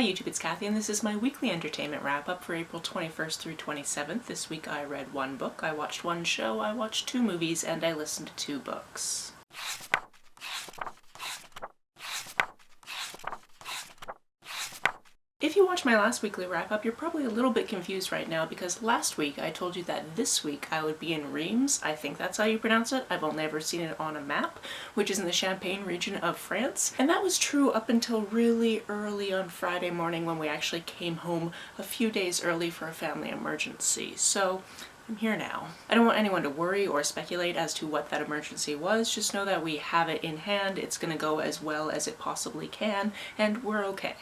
Hi YouTube, it's Kathy and this is my weekly entertainment wrap-up for April 21st through 27th. This week I read one book, I watched one show, I watched 2 movies, and I listened to 2 books. If you watched my last weekly wrap-up, you're probably a little bit confused right now because last week I told you that this week I would be in Reims. I think that's how you pronounce it. I've only ever seen it on a map, which is in the Champagne region of France. And that was true up until really early on Friday morning when we actually came home a few days early for a family emergency. So I'm here now. I don't want anyone to worry or speculate as to what that emergency was. Just know that we have it in hand. It's gonna go as well as it possibly can, and we're okay.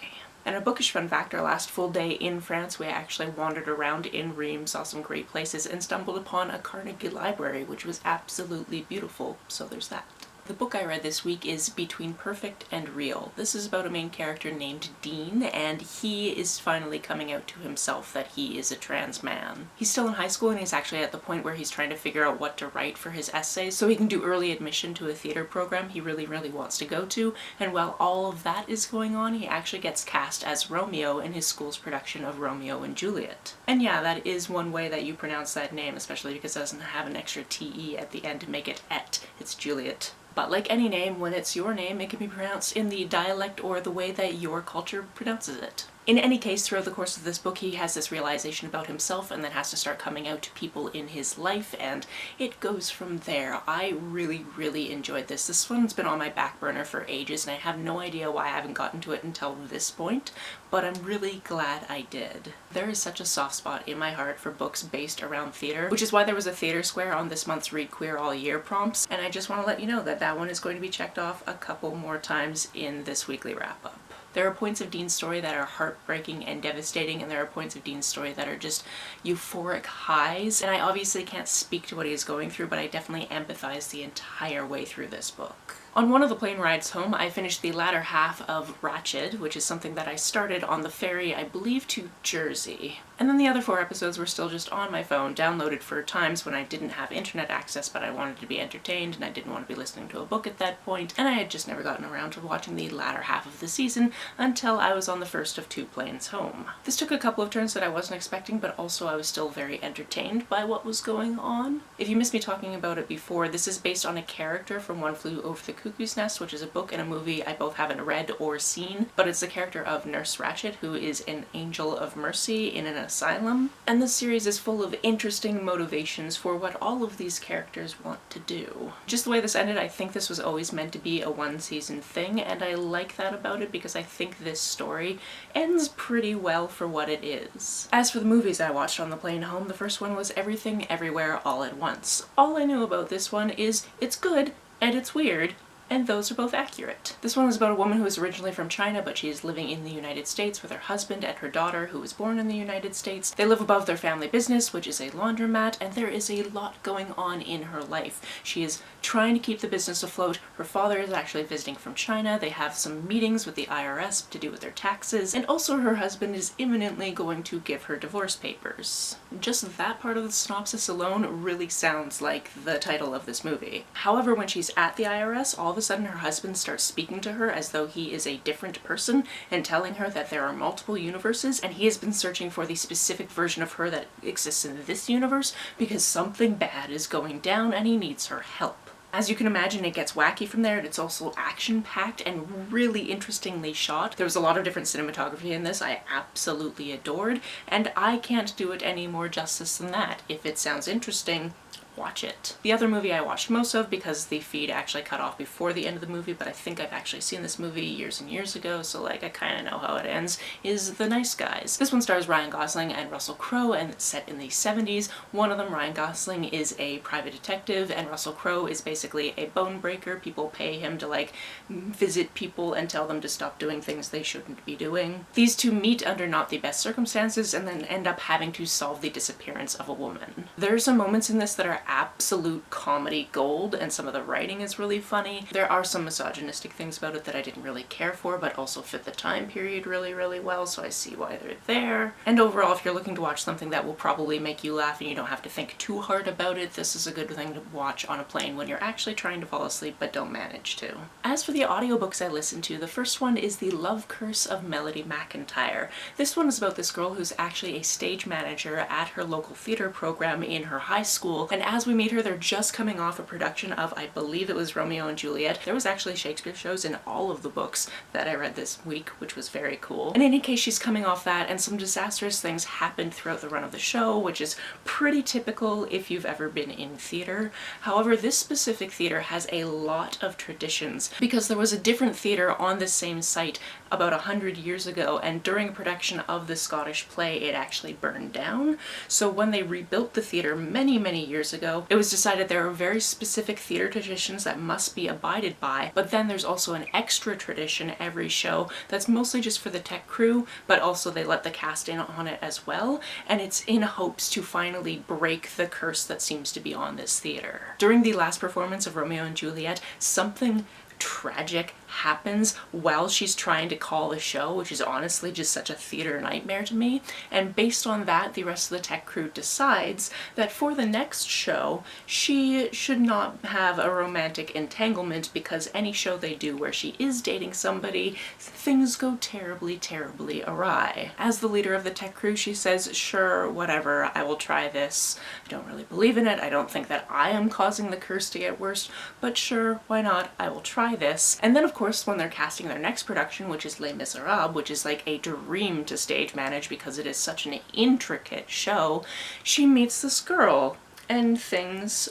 And a bookish fun fact, our last full day in France, we actually wandered around in Reims, saw some great places, and stumbled upon a Carnegie library, which was absolutely beautiful, so there's that. The book I read this week is Between Perfect and Real. This is about a main character named Dean, and he is finally coming out to himself that he is a trans man. He's still in high school and he's actually at the point where he's trying to figure out what to write for his essays so he can do early admission to a theater program he really wants to go to, and while all of that is going on, he actually gets cast as Romeo in his school's production of Romeo and Juliet. And yeah, that is one way that you pronounce that name, especially because it doesn't have an extra TE at the end to make it et. It's Juliet. But like any name, when it's your name, it can be pronounced in the dialect or the way that your culture pronounces it. In any case, throughout the course of this book, he has this realization about himself and then has to start coming out to people in his life, and it goes from there. I really enjoyed this. This one's been on my back burner for ages, and I have no idea why I haven't gotten to it until this point, but I'm really glad I did. There is such a soft spot in my heart for books based around theater, which is why there was a theater square on this month's Read Queer All Year prompts, and I just want to let you know that that one is going to be checked off a couple more times in this weekly wrap-up. There are points of Dean's story that are heartbreaking and devastating, and there are points of Dean's story that are just euphoric highs, and I obviously can't speak to what he is going through, but I definitely empathize the entire way through this book. On one of the plane rides home, I finished the latter half of Ratched, which is something that I started on the ferry, I believe, to Jersey. And then the other 4 episodes were still just on my phone, downloaded for times when I didn't have internet access, but I wanted to be entertained and I didn't want to be listening to a book at that point, and I had just never gotten around to watching the latter half of the season until I was on the first of 2 planes home. This took a couple of turns that I wasn't expecting, but also I was still very entertained by what was going on. If you missed me talking about it before, this is based on a character from One Flew Over the Cuckoo's Nest, which is a book and a movie I both haven't read or seen, but it's the character of Nurse Ratched, who is an angel of mercy in an asylum. And this series is full of interesting motivations for what all of these characters want to do. Just the way this ended, I think this was always meant to be a 1-season thing, and I like that about it because I think this story ends pretty well for what it is. As for the movies I watched on the plane home, the first one was Everything Everywhere All at Once. All I knew about this one is it's good and it's weird, and those are both accurate. This one is about a woman who is originally from China, but she is living in the United States with her husband and her daughter, who was born in the United States. They live above their family business, which is a laundromat, and there is a lot going on in her life. She is trying to keep the business afloat. Her father is actually visiting from China. They have some meetings with the IRS to do with their taxes, and also her husband is imminently going to give her divorce papers. Just that part of the synopsis alone really sounds like the title of this movie. However, when she's at the IRS, all of a sudden her husband starts speaking to her as though he is a different person and telling her that there are multiple universes, and he has been searching for the specific version of her that exists in this universe because something bad is going down and he needs her help. As you can imagine, it gets wacky from there, and it's also action-packed and really interestingly shot. There was a lot of different cinematography in this I absolutely adored, and I can't do it any more justice than that. If it sounds interesting, watch it. The other movie I watched most of, because the feed actually cut off before the end of the movie, but I think I've actually seen this movie years and years ago, so like I kind of know how it ends, is The Nice Guys. This one stars Ryan Gosling and Russell Crowe, and it's set in the 70s. One of them, Ryan Gosling, is a private detective, and Russell Crowe is basically a bone breaker. People pay him to like visit people and tell them to stop doing things they shouldn't be doing. These two meet under not the best circumstances and then end up having to solve the disappearance of a woman. There are some moments in this that are absolute comedy gold, and some of the writing is really funny. There are some misogynistic things about it that I didn't really care for, but also fit the time period really, really well, so I see why they're there. And overall, if you're looking to watch something that will probably make you laugh and you don't have to think too hard about it, this is a good thing to watch on a plane when you're actually trying to fall asleep but don't manage to. As for the audiobooks I listened to, the first one is The Love Curse of Melody McIntyre. This one is about this girl who's actually a stage manager at her local theater program in her high school, and as we meet her, they're just coming off a production of, I believe it was Romeo and Juliet. There was actually Shakespeare shows in all of the books that I read this week, which was very cool. In any case, she's coming off that, and some disastrous things happened throughout the run of the show, which is pretty typical if you've ever been in theater. However, this specific theater has a lot of traditions because there was a different theater on the same site about 100 years ago, and during production of the Scottish play it actually burned down. So when they rebuilt the theater many years ago, it was decided there are very specific theater traditions that must be abided by, but then there's also an extra tradition every show that's mostly just for the tech crew, but also they let the cast in on it as well, and it's in hopes to finally break the curse that seems to be on this theater. During the last performance of Romeo and Juliet, something tragic happens while she's trying to call the show, which is honestly just such a theater nightmare to me. And based on that, the rest of the tech crew decides that for the next show, she should not have a romantic entanglement, because any show they do where she is dating somebody, things go terribly awry. As the leader of the tech crew, she says, sure, whatever, I will try this. I don't really believe in it. I don't think that I am causing the curse to get worse, but sure, why not? I will try this. And then of course, when they're casting their next production, which is Les Miserables, which is like a dream to stage manage because it is such an intricate show, she meets this girl, and things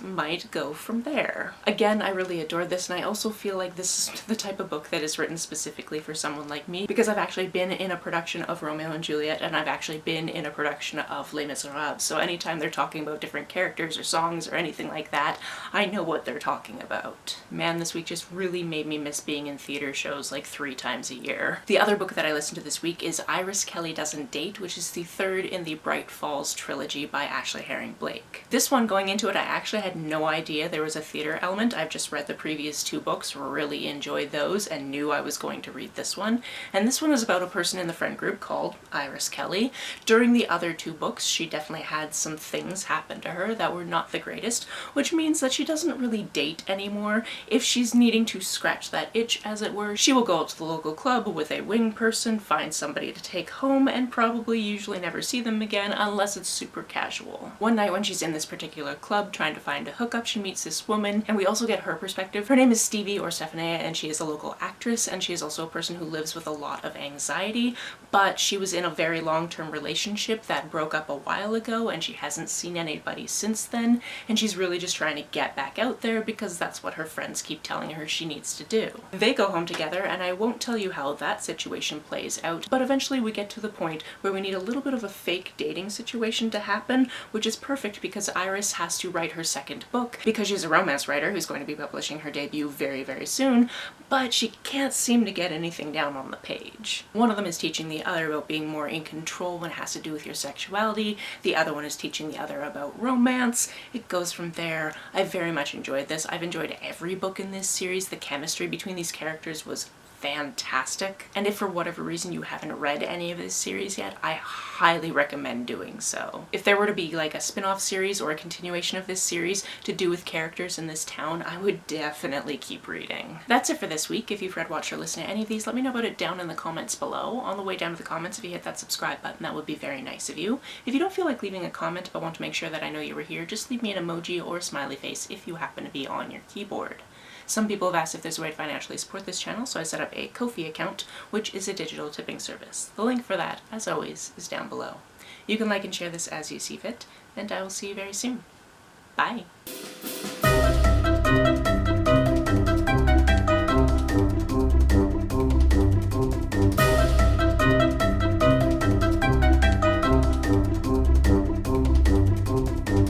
might go from there. Again, I really adore this, and I also feel like this is the type of book that is written specifically for someone like me, because I've actually been in a production of Romeo and Juliet, and I've actually been in a production of Les Miserables, so anytime they're talking about different characters or songs or anything like that, I know what they're talking about. Man, this week just really made me miss being in theater shows like 3 times a year. The other book that I listened to this week is Iris Kelly Doesn't Date, which is the third in the Bright Falls trilogy by Ashley Herring Blake. This one, going into it, I actually had no idea there was a theater element. I've just read the previous 2 books, really enjoyed those, and knew I was going to read this one. And this one is about a person in the friend group called Iris Kelly. During the other 2 books, she definitely had some things happen to her that were not the greatest, which means that she doesn't really date anymore. If she's needing to scratch that itch, as it were, she will go out to the local club with a wing person, find somebody to take home, and probably usually never see them again unless it's super casual. One night when she's in this particular club trying to find a hookup, she meets this woman, and we also get her perspective. Her name is Stevie, or Stephania, and she is a local actress, and she is also a person who lives with a lot of anxiety, but she was in a very long-term relationship that broke up a while ago, and she hasn't seen anybody since then, and she's really just trying to get back out there because that's what her friends keep telling her she needs to do. They go home together, and I won't tell you how that situation plays out, but eventually we get to the point where we need a little bit of a fake dating situation to happen, which is perfect because Iris has to write her second book because she's a romance writer who's going to be publishing her debut very soon, but she can't seem to get anything down on the page. One of them is teaching the other about being more in control when it has to do with your sexuality. The other one is teaching the other about romance. It goes from there. I very much enjoyed this. I've enjoyed every book in this series. The chemistry between these characters was fantastic, and if for whatever reason you haven't read any of this series yet, I highly recommend doing so. If there were to be like a spin-off series or a continuation of this series to do with characters in this town, I would definitely keep reading. That's it for this week. If you've read, watched, or listened to any of these, let me know about it down in the comments below. On the way down to the comments, if you hit that subscribe button, that would be very nice of you. If you don't feel like leaving a comment but want to make sure that I know you were here, just leave me an emoji or a smiley face if you happen to be on your keyboard. Some people have asked if there's a way to financially support this channel, so I set up a Ko-fi account, which is a digital tipping service. The link for that, as always, is down below. You can like and share this as you see fit, and I will see you very soon. Bye!